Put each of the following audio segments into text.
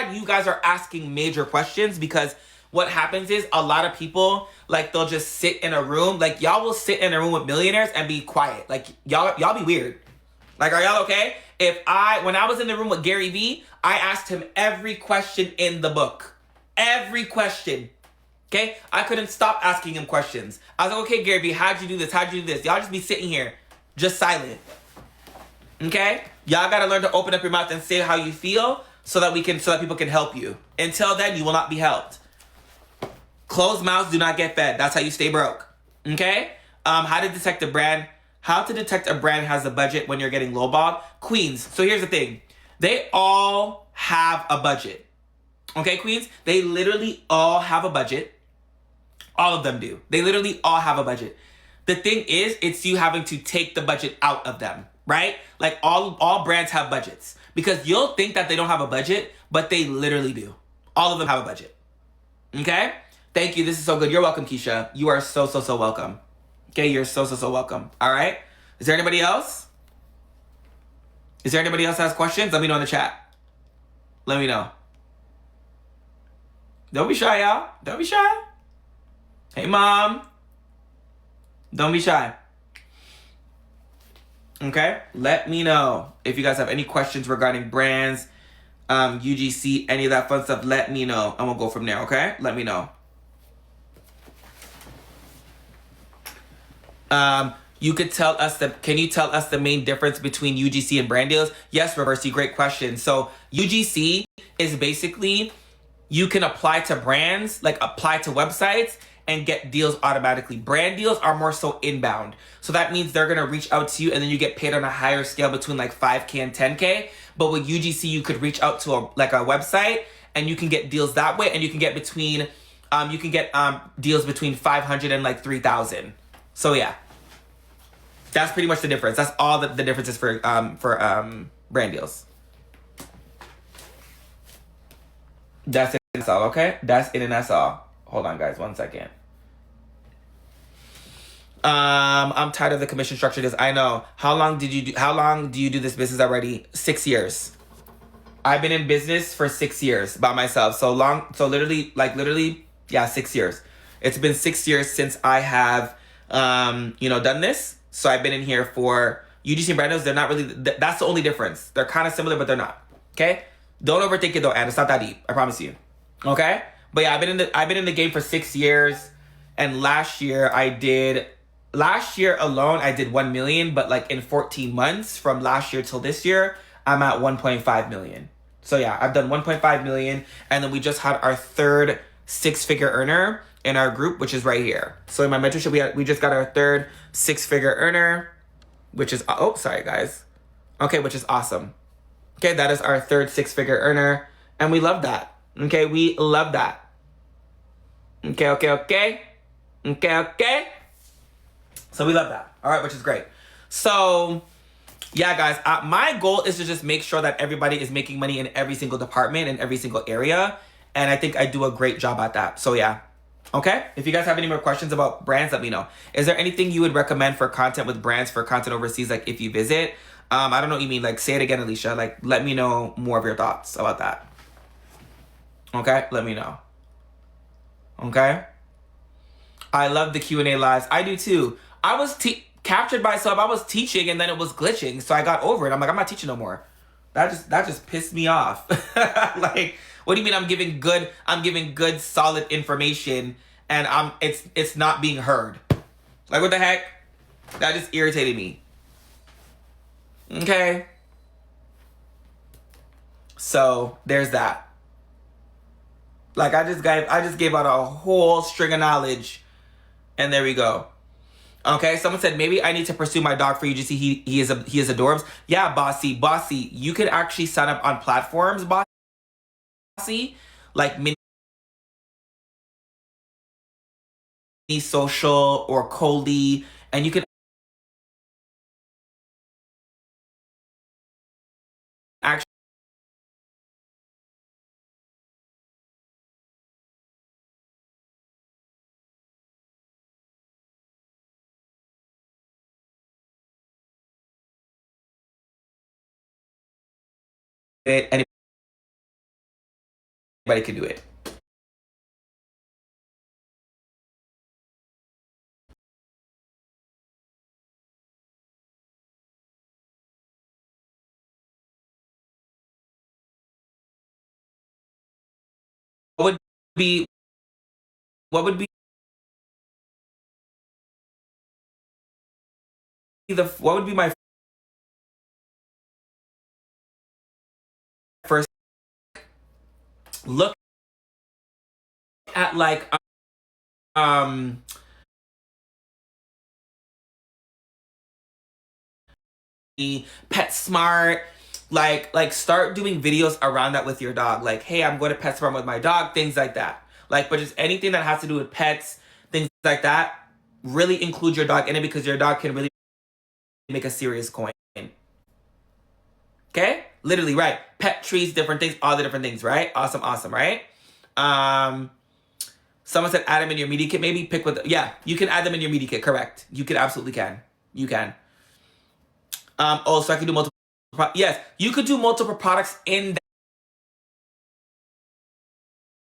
glad you guys are asking major questions, because what happens is a lot of people, like, they'll just sit in a room. Like, y'all will sit in a room with millionaires and be quiet. Like, y'all be weird. Like, are y'all okay? When I was in the room with Gary Vee, I asked him every question in the book. Every question. Okay? I couldn't stop asking him questions. I was like, okay, Gary Vee, how'd you do this? How'd you do this? Y'all just be sitting here, just silent. Okay? Y'all gotta learn to open up your mouth and say how you feel so that people can help you. Until then, you will not be helped. Closed mouths do not get fed. That's how you stay broke. Okay? How to detect a brand has a budget when you're getting lowballed. Queens. So here's the thing. They all have a budget. Okay, queens? They literally all have a budget. All of them do. They literally all have a budget. The thing is, it's you having to take the budget out of them, right? Like, all brands have budgets. Because you'll think that they don't have a budget, but they literally do. All of them have a budget. Okay? Thank you. This is so good. You're welcome, Keisha. You are so welcome. Okay, you're so welcome. All right? Is there anybody else? Is there anybody else that has questions? Let me know in the chat. Let me know. Don't be shy, y'all. Don't be shy. Hey, Mom. Don't be shy. Okay? Let me know if you guys have any questions regarding brands, UGC, any of that fun stuff. Let me know, and we'll go from there, okay? Let me know. Can you tell us the main difference between UGC and brand deals? Yes, Reversey, great question. So UGC is basically, you can apply to brands, like apply to websites and get deals automatically. Brand deals are more so inbound. So that means they're gonna reach out to you and then you get paid on a higher scale between like 5K and 10K. But with UGC, you could reach out to a website and you can get deals that way, and you can get deals between 500 and like 3,000. So yeah, that's pretty much the difference. That's all the difference is for brand deals. That's it, that's all, okay? That's it and that's all. Hold on, guys, 1 second. I'm tired of the commission structure. I know. How long do you do this business already? 6 years. I've been in business for 6 years by myself. So literally, yeah, 6 years. It's been 6 years since I have, done this. So I've been in here for UGC and brand deals. They're not really, that's the only difference. They're kind of similar, but they're not. Okay? Don't overthink it though, and it's not that deep. I promise you. Okay? But yeah, I've been in the game for 6 years, and last year alone I did 1 million, but like in 14 months from last year till this year, I'm at 1.5 million. So yeah, I've done 1.5 million, and then we just had our third 6-figure earner in our group, which is right here. So in my mentorship, we just got our third 6-figure earner, which is, sorry guys. Okay, which is awesome. Okay, that is our third 6-figure earner, and we love that. Okay, we love that. Okay. So we love that. All right, which is great. So yeah, guys, my goal is to just make sure that everybody is making money in every single department, in every single area. And I think I do a great job at that. So yeah. Okay. If you guys have any more questions about brands, let me know. Is there anything you would recommend for content with brands, for content overseas, like if you visit? I don't know what you mean. Like, say it again, Alicia. Like, let me know more of your thoughts about that. Okay. Let me know. Okay. I love the Q&A lives. I do too. I was captured by I was teaching and then it was glitching, so I got over it. I'm like, I'm not teaching no more. That just pissed me off. Like, what do you mean I'm giving good solid information and it's not being heard? Like, what the heck? That just irritated me. Okay. So there's that. Like, I just gave out a whole string of knowledge, and there we go. Okay, someone said maybe I need to pursue my dog for UGC. He is adorbs. Yeah, bossy. You could actually sign up on platforms, bossy, like Mini Social or Coley, and you can actually and Anybody can do it. What would be what would be what would be my first look at like um PetSmart, like start doing videos around that with your dog. Like, hey, I'm going to PetSmart with my dog, things like that. Like, but just anything that has to do with pets, things like that, really include your dog in it because your dog can really make a serious coin. Okay? Literally, right. Pet trees, different things, all the different things, right? Awesome, awesome, right? Someone said add them in your media kit, maybe pick with, yeah, you can add them in your media kit, correct. You can absolutely can. You can. So I can do multiple, yes, you could do multiple products in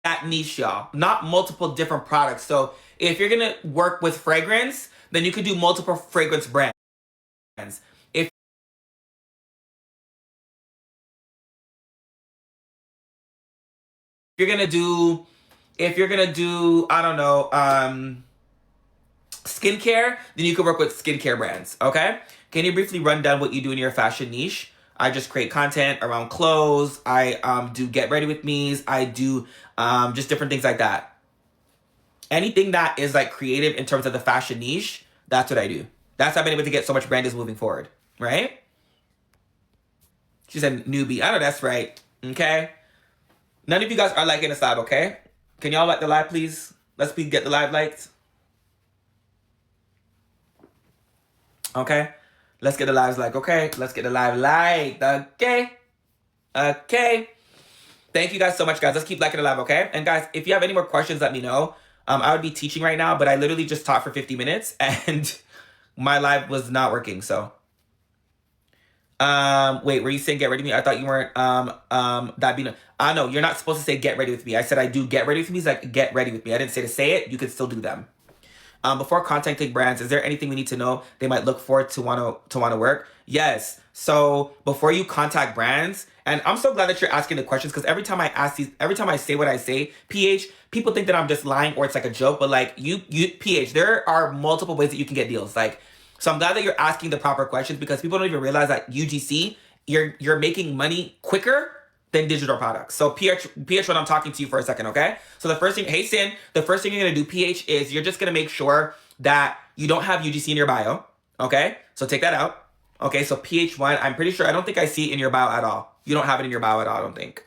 that niche, y'all. Not multiple different products. So if you're gonna work with fragrance, then you could do multiple fragrance brands. If you're gonna do, I don't know, skincare, then you could work with skincare brands, okay? Can you briefly run down what you do in your fashion niche? I just create content around clothes. I do get ready with me's. I do just different things like that. Anything that is like creative in terms of the fashion niche, that's what I do. That's how I've been able to get so much brand is moving forward, right? She said newbie. I know that's right. Okay. None of you guys are liking this live, okay? Can y'all like the live, please? Let's please get the live liked. Okay. Let's get the lives like, okay? Let's get the live liked, okay? Okay. Thank you guys so much, guys. Let's keep liking the live, okay? And guys, if you have any more questions, let me know. I would be teaching right now, but I literally just taught for 50 minutes and my live was not working, so. Wait, were you saying get ready with me? I thought you weren't, that being, no, you're not supposed to say get ready with me. I said I do get ready with me. It's like get ready with me. I didn't say to say it. You could still do them. Before contacting brands, is there anything we need to know they might look for to want to work? Yes. So before you contact brands, and I'm so glad that you're asking the questions because every time I say what I say, PH, people think that I'm just lying or it's like a joke, but like you PH, there are multiple ways that you can get deals. Like, so I'm glad that you're asking the proper questions because people don't even realize that UGC, you're making money quicker than digital products. So PH, when I'm talking to you for a second, okay? So the first thing, hey Sin, the first thing you're gonna do, PH, is you're just gonna make sure that you don't have UGC in your bio, okay? So take that out. Okay, so PH1, I'm pretty sure, I don't think I see it in your bio at all. You don't have it in your bio at all, I don't think.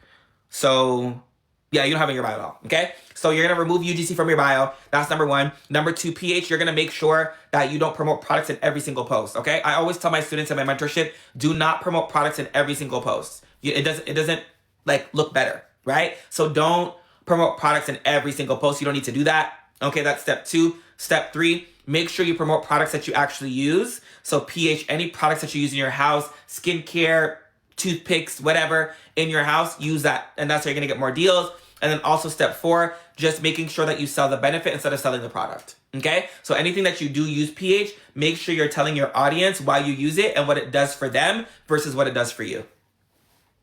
So, yeah, you don't have it in your bio at all, okay? So you're gonna remove UGC from your bio. That's number one. Number two, PH, you're gonna make sure that you don't promote products in every single post, okay? I always tell my students in my mentorship, do not promote products in every single post. It doesn't like look better, right? So don't promote products in every single post. You don't need to do that. Okay, that's step two. Step three, make sure you promote products that you actually use. So PH, any products that you use in your house, skincare, toothpicks, whatever in your house, use that. And that's how you're gonna get more deals. And then also step four, just making sure that you sell the benefit instead of selling the product. Okay? So anything that you do use PH, make sure you're telling your audience why you use it and what it does for them versus what it does for you.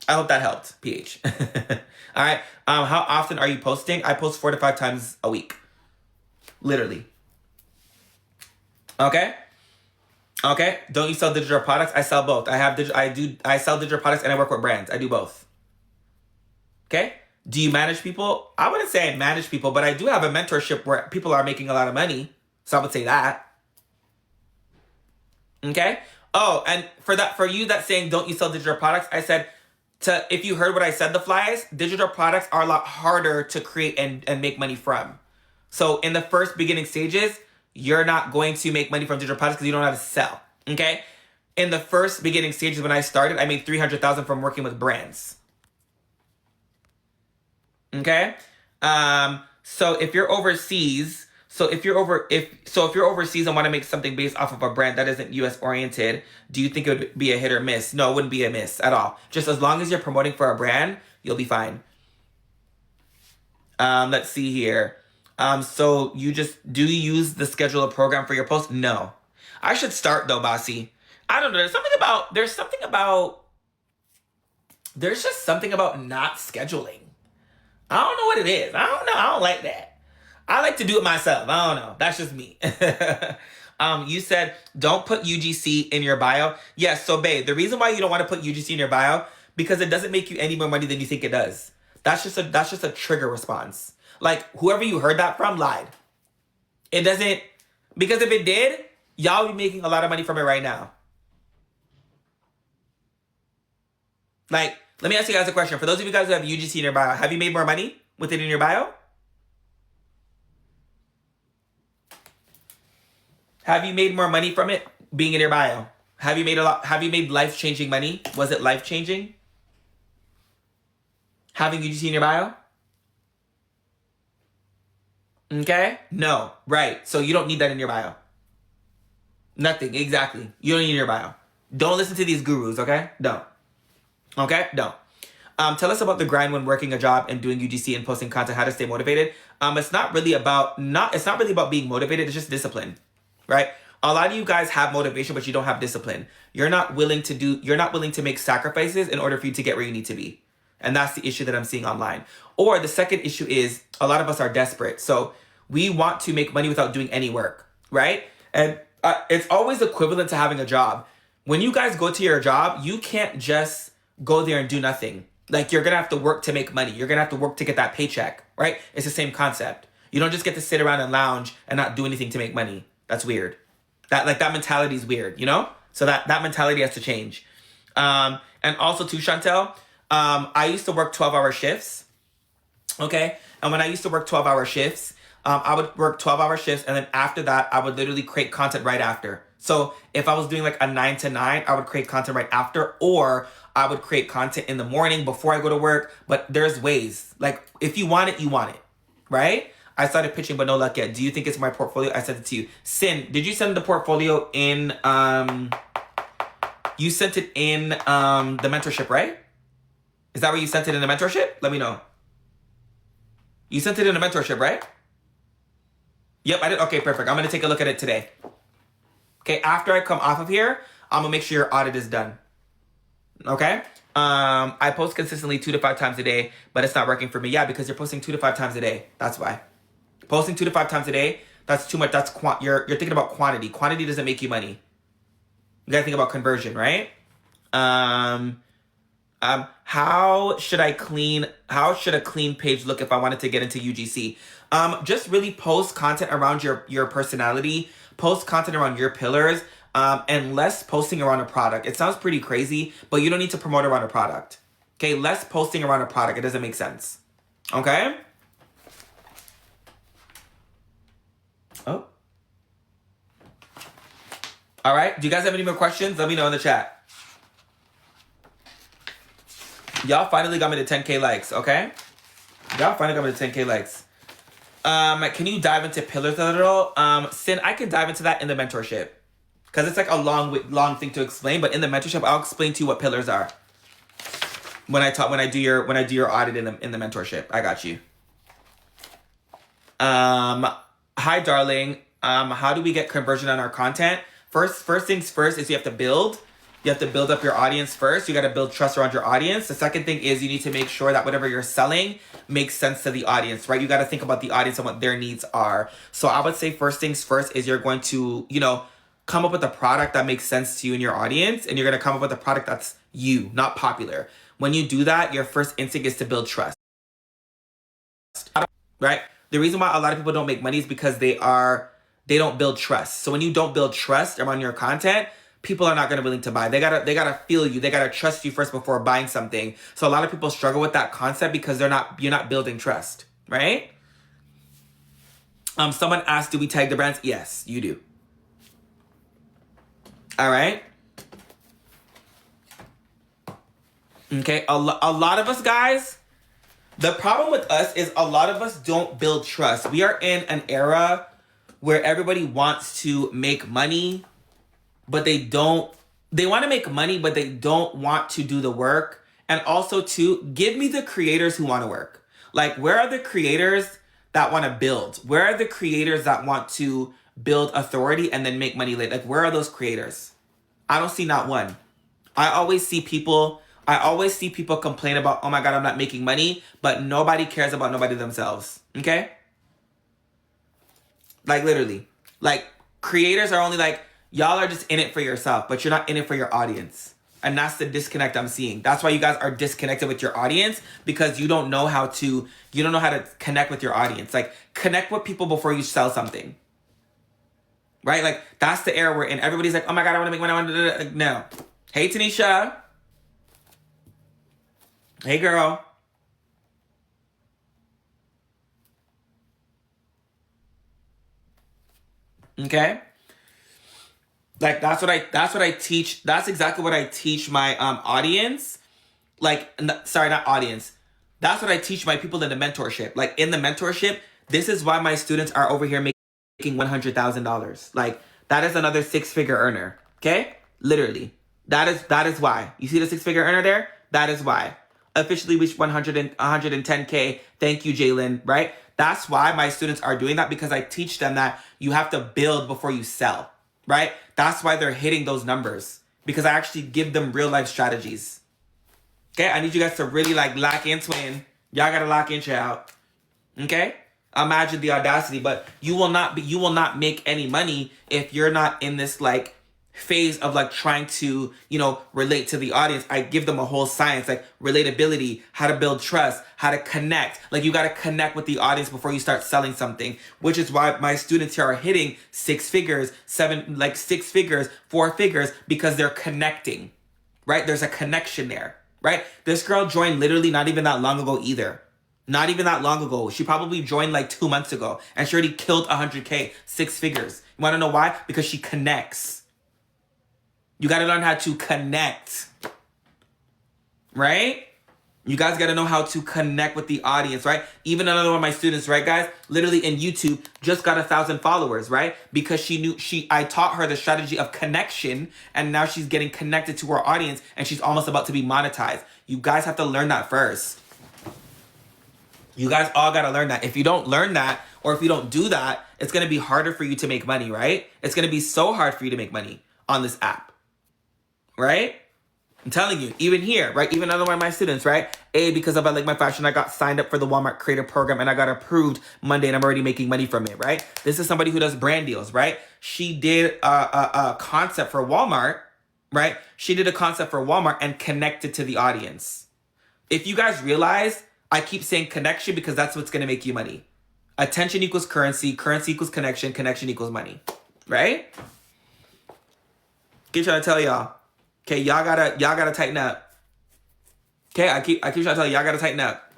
I hope that helped, PH. All right. How often are you posting? I post 4 to 5 times a week. Literally. Okay? Okay? Don't you sell digital products? I sell both. I sell digital products and I work with brands. I do both. Okay? Do you manage people? I wouldn't say I manage people, but I do have a mentorship where people are making a lot of money. So I would say that. Okay? Oh, and for you that's saying don't you sell digital products, I said if you heard what I said, the flies, digital products are a lot harder to create and make money from. So in the first beginning stages, you're not going to make money from digital products because you don't know how to sell. Okay? In the first beginning stages when I started, I made $300,000 from working with brands. Okay? So if you're overseas, if you're overseas and want to make something based off of a brand that isn't US oriented, do you think it would be a hit or miss? No, it wouldn't be a miss at all. Just as long as you're promoting for a brand, you'll be fine. Let's see here. So do you use the scheduler program for your posts? No. I should start though, Bossy. I don't know. There's just something about not scheduling. I don't know what it is. I don't know. I don't like that. I like to do it myself. I don't know. That's just me. You said don't put UGC in your bio. Yes, so babe, the reason why you don't want to put UGC in your bio, because it doesn't make you any more money than you think it does. That's just a trigger response. Like whoever you heard that from lied. It doesn't, because if it did, y'all be making a lot of money from it right now. Like, let me ask you guys a question. For those of you guys who have UGC in your bio, have you made more money with it in your bio? Have you made more money from it being in your bio? Have you made life-changing money? Was it life-changing? Having UGC in your bio? Okay? No. Right. So you don't need that in your bio. Nothing. Exactly. You don't need it in your bio. Don't listen to these gurus, okay? Don't. Okay? Don't. Tell us about the grind when working a job and doing UGC and posting content, how to stay motivated. It's not really about being motivated, it's just discipline. Right? A lot of you guys have motivation, but you don't have discipline. You're not willing to make sacrifices in order for you to get where you need to be. And that's the issue that I'm seeing online. Or the second issue is a lot of us are desperate. So we want to make money without doing any work, right? And it's always equivalent to having a job. When you guys go to your job, you can't just go there and do nothing. Like, you're going to have to work to make money. You're going to have to work to get that paycheck, right? It's the same concept. You don't just get to sit around and lounge and not do anything to make money. That's weird. That mentality is weird, you know? So that mentality has to change. And also too, Chantel, I used to work 12-hour shifts, okay? And when I used to work 12-hour shifts, I would work 12-hour shifts, and then after that, I would literally create content right after. So if I was doing like a 9 to 9, I would create content right after, or I would create content in the morning before I go to work. But there's ways. Like, if you want it, you want it, right? I started pitching, but no luck yet. Do you think it's my portfolio? I sent it to you. Sin, did you send the portfolio in, you sent it in the mentorship, right? Is that where you sent it in the mentorship? Let me know. You sent it in the mentorship, right? Yep, I did. Okay, perfect. I'm going to take a look at it today. Okay, after I come off of here, I'm going to make sure your audit is done. Okay? I post consistently 2 to 5 times a day, but it's not working for me. Yeah, because you're posting 2 to 5 times a day. That's why. Posting 2 to 5 times a day, that's too much. You're thinking about quantity. Quantity doesn't make you money. You got to think about conversion, right? How should a clean page look if I wanted to get into UGC? Just really post content around your personality, post content around your pillars, and less posting around a product. It sounds pretty crazy, but you don't need to promote around a product. Okay, less posting around a product. It doesn't make sense. Okay? Oh. All right. Do you guys have any more questions? Let me know in the chat. Y'all finally got me to 10K likes, okay? Y'all finally got me to 10K likes. Can you dive into pillars a little? Sin, I can dive into that in the mentorship. Because it's like a long thing to explain, but in the mentorship, I'll explain to you what pillars are. When I do your audit in the mentorship. I got you. Hi, darling. How do we get conversion on our content? First things first is you have to build. You have to build up your audience first. You got to build trust around your audience. The second thing is you need to make sure that whatever you're selling makes sense to the audience, right? You got to think about the audience and what their needs are. So I would say first things first is you're going to, come up with a product that makes sense to you and your audience. And you're going to come up with a product that's you, not popular. When you do that, your first instinct is to build trust, right? The reason why a lot of people don't make money is because they don't build trust. So when you don't build trust around your content, people are not going to be willing to buy. They gotta feel you. They gotta trust you first before buying something. So a lot of people struggle with that concept because you're not building trust, right? Someone asked, do we tag the brands? Yes, you do. All right. Okay. A lot of us guys, the problem with us is a lot of us don't build trust. We are in an era where everybody wants to make money, but they want to make money, but they don't want to do the work. And also too, give me the creators who want to work. Like, where are the creators that want to build? Where are the creators that want to build authority and then make money later? Like, where are those creators? I don't see not one. I always see people complain about, oh my God, I'm not making money, but nobody cares about nobody themselves. Okay? Like, literally. Like, creators are only like, y'all are just in it for yourself, but you're not in it for your audience. And that's the disconnect I'm seeing. That's why you guys are disconnected with your audience, because you don't know how to connect with your audience. Like, connect with people before you sell something. Right? Like, that's the era we're in. Everybody's like, oh my God, I want to make money. I want to... No. Hey, Tanisha. Hey, girl. Okay? Like, that's what I teach. That's exactly what I teach my audience. Like, sorry, not audience. That's what I teach my people in the mentorship. Like, in the mentorship, this is why my students are over here making $100,000. Like, that is another six-figure earner. Okay? Literally. That is why. You see the six-figure earner there? That is why. Officially reached 110K. Thank you, Jalen. Right? That's why my students are doing that, because I teach them that you have to build before you sell. Right? That's why they're hitting those numbers, because I actually give them real life strategies. Okay? I need you guys to really like lock in, twin. Y'all gotta lock in, child. Okay? Imagine the audacity, but you will not make any money if you're not in this like phase of like trying to, relate to the audience. I give them a whole science, like relatability, how to build trust, how to connect. Like, you got to connect with the audience before you start selling something, which is why my students here are hitting 6 figures, 6 figures, 4 figures, because they're connecting, right? There's a connection there, right? This girl joined literally not even that long ago either. Not even that long ago. She probably joined like 2 months ago, and she already killed 100K, 6 figures. You want to know why? Because she connects. You got to learn how to connect, right? You guys got to know how to connect with the audience, right? Even another one of my students, right, guys? Literally in YouTube, just got 1,000 followers, right? Because I taught her the strategy of connection, and now she's getting connected to her audience, and she's almost about to be monetized. You guys have to learn that first. You guys all got to learn that. If you don't learn that, or if you don't do that, it's going to be harder for you to make money, right? It's going to be so hard for you to make money on this app. Right? I'm telling you, even here, right? Even another one of my students, right? Because of I like my fashion, I got signed up for the Walmart Creator Program, and I got approved Monday, and I'm already making money from it, right? This is somebody who does brand deals, right? She did a concept for Walmart, right? She did a concept for Walmart and connected to the audience. If you guys realize, I keep saying connection because that's what's going to make you money. Attention equals currency, currency equals connection, connection equals money, right? Keep trying to tell y'all. Okay, y'all gotta tighten up. Okay, I keep trying to tell you, y'all gotta tighten up.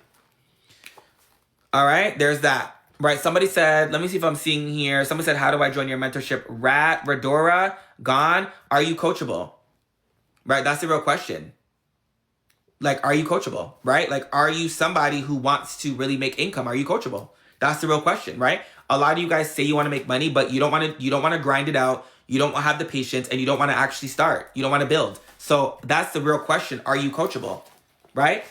All right, there's that. Right, somebody said, let me see if I'm seeing here. Somebody said, how do I join your mentorship? Radora, gone. Are you coachable? Right, that's the real question. Like, are you coachable? Right? Like, are you somebody who wants to really make income? Are you coachable? That's the real question, right? A lot of you guys say you want to make money, but you don't want to grind it out. You don't have the patience, and you don't want to actually start. You don't want to build. So that's the real question. Are you coachable? Right?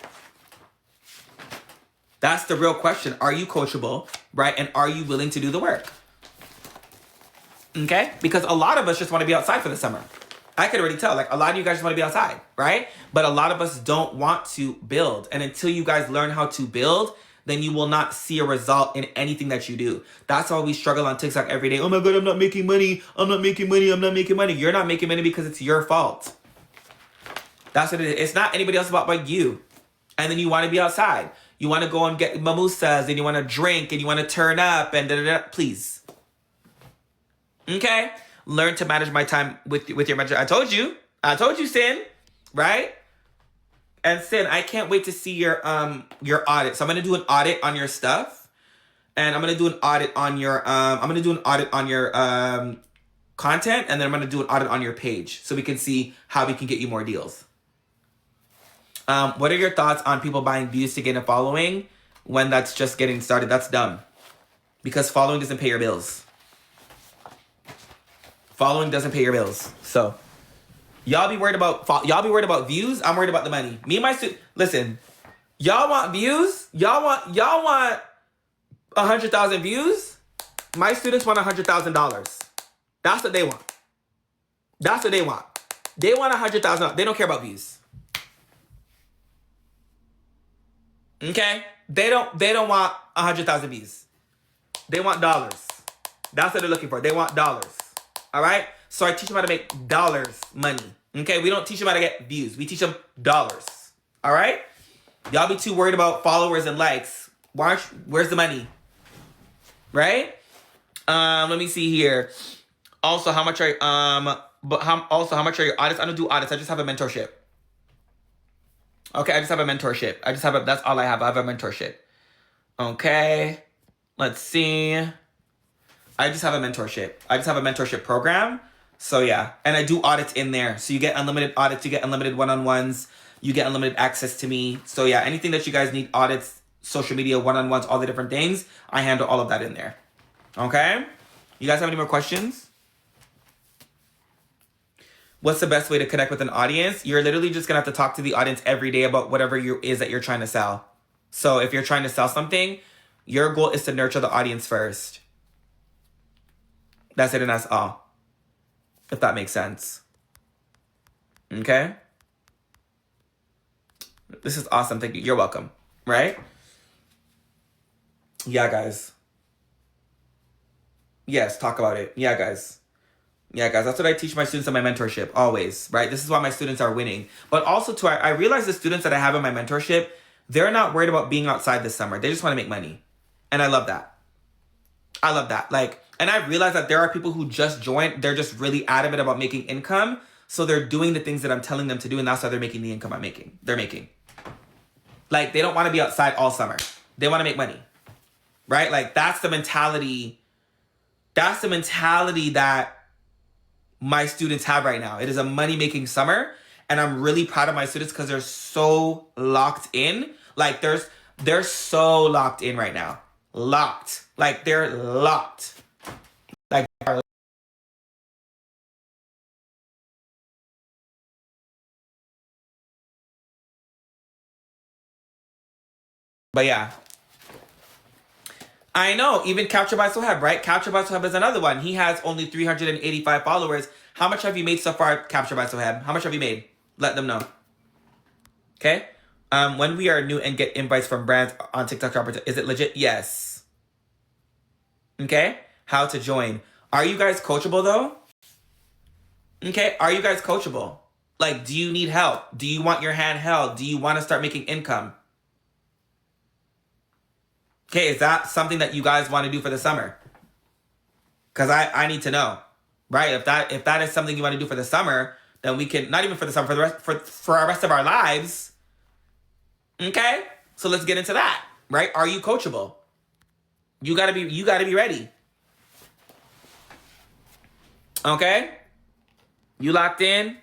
That's the real question. Are you coachable? Right? And are you willing to do the work? Okay? Because a lot of us just want to be outside for the summer. I could already tell. Like, a lot of you guys just want to be outside, right? But a lot of us don't want to build. And until you guys learn how to build, then you will not see a result in anything that you do. That's why we struggle on TikTok every day. Oh my God, I'm not making money. I'm not making money. I'm not making money. You're not making money because it's your fault. That's what it is. It's not anybody else's fault but you. And then you want to be outside. You want to go and get mimosas, and you want to drink, and you want to turn up, and da-da-da. Please. Okay? Learn to manage my time with your mentor. I told you, Sin. Right? And Sin, I can't wait to see your audit. So I'm gonna do an audit on your stuff, and I'm gonna do an audit on your content, and then I'm gonna do an audit on your page, so we can see how we can get you more deals. What are your thoughts on people buying views to gain a following when that's just getting started? That's dumb, because following doesn't pay your bills. Following doesn't pay your bills. So. Y'all be worried about views. I'm worried about the money. Me and my student. Listen, Y'all want views? Y'all want 100,000 views? My students want $100,000. That's what they want. That's what they want. They want 100,000. They don't care about views. Okay? They don't want 100,000 views. They want dollars. That's what they're looking for. They want dollars. All right? So I teach them how to make dollars money. Okay? We don't teach them how to get views. We teach them dollars. All right? Y'all be too worried about followers and likes. Where's the money? Right? Let me see here. Also, how much are how much are your audits? I don't do audits. I just have a mentorship. Okay, I just have a mentorship. That's all I have. I have a mentorship. Okay. Let's see. I just have a mentorship. I just have a mentorship program. So yeah. And I do audits in there. So you get unlimited audits. You get unlimited one-on-ones. You get unlimited access to me. So yeah, anything that you guys need, audits, social media, one-on-ones, all the different things, I handle all of that in there. Okay? You guys have any more questions? What's the best way to connect with an audience? You're literally just going to have to talk to the audience every day about whatever is that you're trying to sell. So if you're trying to sell something, your goal is to nurture the audience first. That's it and that's all. If that makes sense. Okay? This is awesome. Thank you. You're welcome. Right? Yeah, guys. Yes, talk about it. Yeah, guys. Yeah, guys, that's what I teach my students in my mentorship, always, right? This is why my students are winning. But also, too, I realize the students that I have in my mentorship, they're not worried about being outside this summer. They just want to make money. And I love that. I love that. And I realize that there are people who just joined. They're just really adamant about making income. So they're doing the things that I'm telling them to do, and that's why they're making the income they're making. They don't want to be outside all summer. They want to make money, right? That's the mentality. That's the mentality that my students have right now. It is a money-making summer, and I'm really proud of my students because they're so locked in. They're so locked in right now. Locked. They're locked. But yeah. I know, even Capture by Soheb, right? Capture by Soheb is another one. He has only 385 followers. How much have you made so far, Capture by Soheb? How much have you made? Let them know. Okay? When we are new and get invites from brands on TikTok, is it legit? Yes. Okay? How to join. Are you guys coachable, though? Okay? Are you guys coachable? Do you need help? Do you want your hand held? Do you want to start making income? Okay, is that something that you guys want to do for the summer? Because I need to know, right? If that is something you want to do for the summer, then we can, not even for the summer, for our rest of our lives. Okay, so let's get into that, right? Are you coachable? You gotta be ready. Okay, you locked in?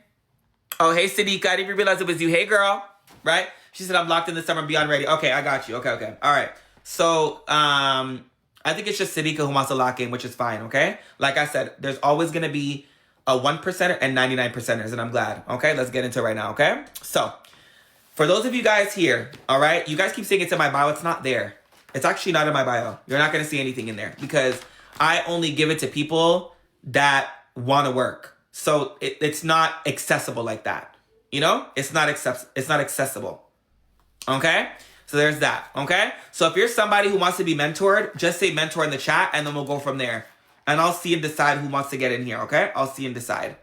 Oh, hey Sadiqa, I didn't even realize it was you. Hey girl, right? She said I'm locked in this summer, beyond ready. Okay, I got you. Okay, all right. So, I think it's just Sadiqa who wants to lock in, which is fine, okay? Like I said, there's always going to be a 1%er and 99%ers, and I'm glad. Okay, let's get into it right now, okay? So, for those of you guys here, all right, you guys keep saying it's in my bio. It's not there. It's actually not in my bio. You're not going to see anything in there because I only give it to people that want to work. So, it's not accessible like that. You know? It's not accessible. Okay? So there's that, okay? So if you're somebody who wants to be mentored, just say mentor in the chat, and then we'll go from there. And I'll see and decide who wants to get in here, okay? I'll see and decide.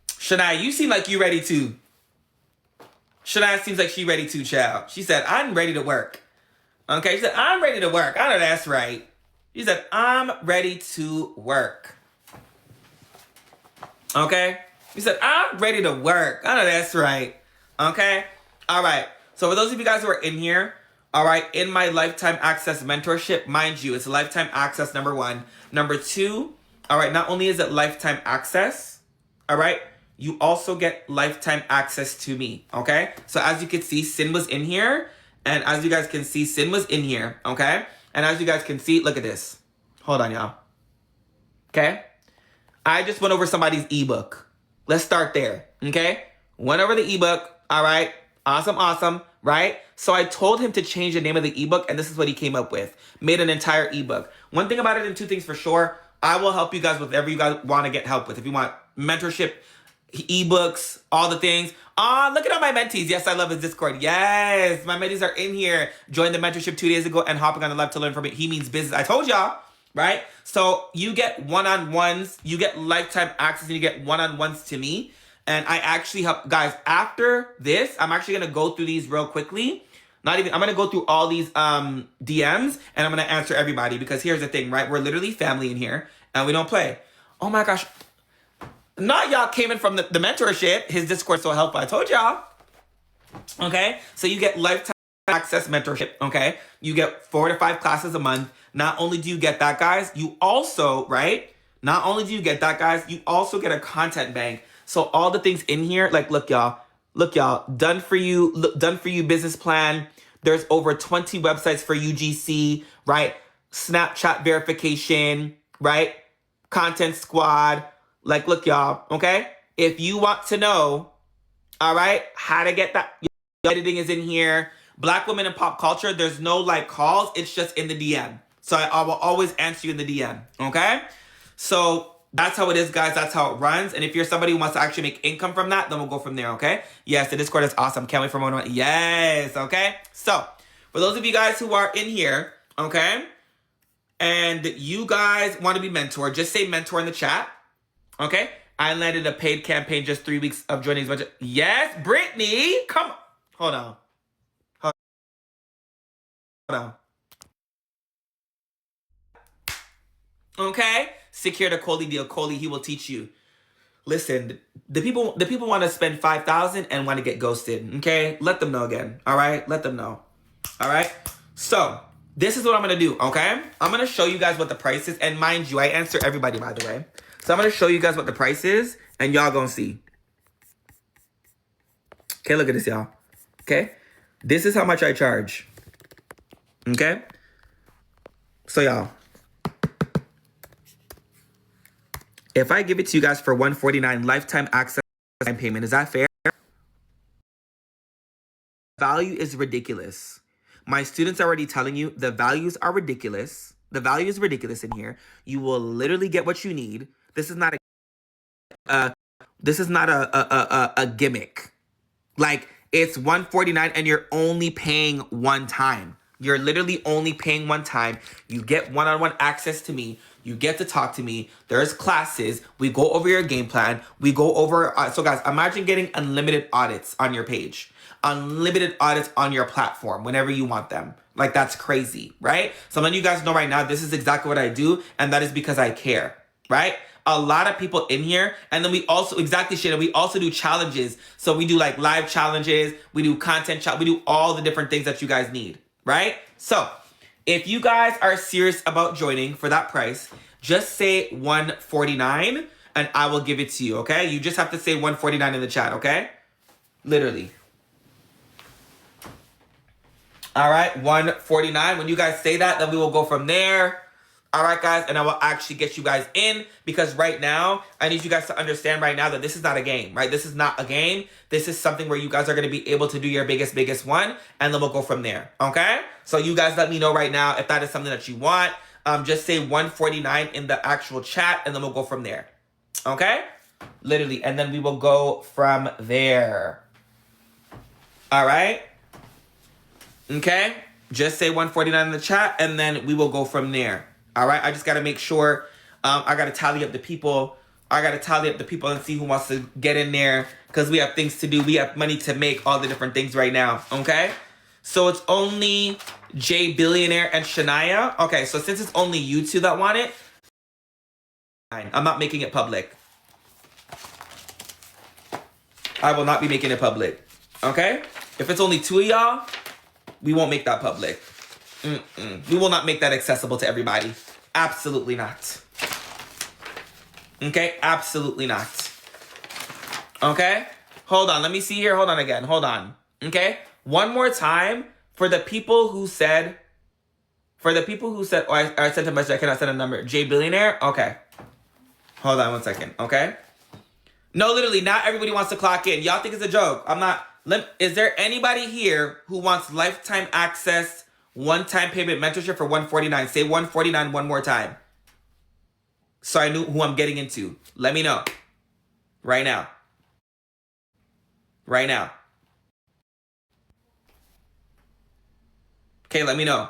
Shania, you seem like you ready too. Shania seems like she ready too, child. She said, I'm ready to work. Okay, she said, I'm ready to work. I know that's right. She said, I'm ready to work. Okay? She said, I'm ready to work. I know that's right. Okay? All right. So for those of you guys who are in here, all right, in my lifetime access mentorship, mind you, it's lifetime access, number one. Number two, all right, not only is it lifetime access, all right, you also get lifetime access to me, okay? So as you can see, Sin was in here, and as you guys can see, Sin was in here, okay? And as you guys can see, look at this. Hold on, y'all. Okay? I just went over somebody's ebook. Let's start there, okay? Went over the ebook, all right? Awesome, awesome, right? So I told him to change the name of the ebook, and this is what he came up with. Made an entire ebook. One thing about it, and two things for sure, I will help you guys with whatever you guys want to get help with. If you want mentorship, ebooks, all the things. Look at all my mentees. Yes, I love his Discord. Yes, my mentees are in here. Joined the mentorship 2 days ago and hopping on the live to learn from it. He means business. I told y'all, right? So you get one-on-ones, you get lifetime access, and you get one-on-ones to me. And I actually help guys. After this, I'm actually gonna go through these real quickly. I'm gonna go through all these DMs and I'm gonna answer everybody, because here's the thing, right? We're literally family in here and we don't play. Oh my gosh. Not y'all came in from the mentorship. His Discord so helpful. I told y'all. Okay? So you get lifetime access mentorship, okay? You get 4 to 5 classes a month. Not only do you get that, guys, you also, right? Not only do you get that, guys, you also get a content bank. So all the things in here, like, look, y'all, done for you business plan. There's over 20 websites for UGC, right? Snapchat verification, right? Content squad. Like, look, y'all, okay? If you want to know, all right, how to get that, editing is in here. Black women in pop culture, there's no like calls. It's just in the DM. So I will always answer you in the DM, okay? So that's how it is, guys. That's how it runs. And if you're somebody who wants to actually make income from that, then we'll go from there, okay? Yes, the Discord is awesome. Can't wait for more. Yes, okay? So for those of you guys who are in here, okay, and you guys want to be mentored, just say mentor in the chat, okay? I landed a paid campaign just 3 weeks of joining his budget. Yes, Brittany, come on. Hold on. Okay? Secure the Coley deal. Coley, he will teach you. Listen, the people want to spend $5,000 and want to get ghosted. Okay? Let them know again. All right? Let them know. All right? So, this is what I'm going to do. Okay? I'm going to show you guys what the price is. And mind you, I answer everybody, by the way. So, I'm going to show you guys what the price is. And y'all going to see. Okay? Look at this, y'all. Okay? This is how much I charge. Okay? So, y'all. If I give it to you guys for $149 lifetime access payment, is that fair? Value is ridiculous. My students are already telling you the values are ridiculous. The value is ridiculous in here. You will literally get what you need. This is not a gimmick. Like, it's $149 and you're only paying one time. You're literally only paying one time. You get one-on-one access to me. You get to talk to me. There's classes. We go over your game plan. We go over... so, guys, imagine getting unlimited audits on your page. Unlimited audits on your platform whenever you want them. Like, that's crazy, right? So, I'm letting you guys know right now, this is exactly what I do, and that is because I care, right? A lot of people in here, and then we also... Exactly, Shayna. We also do challenges. So, we do, like, live challenges. We do content we do all the different things that you guys need, right? So... if you guys are serious about joining for that price, just say $149 and I will give it to you, okay? You just have to say $149 in the chat, okay? Literally. All right, $149. When you guys say that, then we will go from there. All right, guys, and I will actually get you guys in, because right now, I need you guys to understand right now that this is not a game, right? This is not a game. This is something where you guys are going to be able to do your biggest one, and then we'll go from there, okay? So you guys let me know right now if that is something that you want. Just say $149 in the actual chat, and then we'll go from there, okay? Literally, and then we will go from there. All right? Okay? Just say $149 in the chat, and then we will go from there. All right, I just got to make sure, I got to tally up the people. I got to tally up the people and see who wants to get in there, because we have things to do. We have money to make, all the different things right now, okay? So it's only Jay Billionaire and Shania. Okay, so since it's only you two that want it, I'm not making it public. I will not be making it public, okay? If it's only 2 of y'all, we won't make that public. We will not make that accessible to everybody. Absolutely not. Okay? Absolutely not. Okay? Hold on. Let me see here. Hold on again. Hold on. Okay? One more time for the people who said... oh, I sent a message. I cannot send a number. Jay Billionaire? Okay. Hold on one second. Okay? No, literally, not everybody wants to clock in. Y'all think it's a joke. I'm not... Is there anybody here who wants lifetime access, one-time payment mentorship for $149? Say $149 one more time. So I knew who I'm getting into. Let me know. Right now. Right now. Okay, let me know.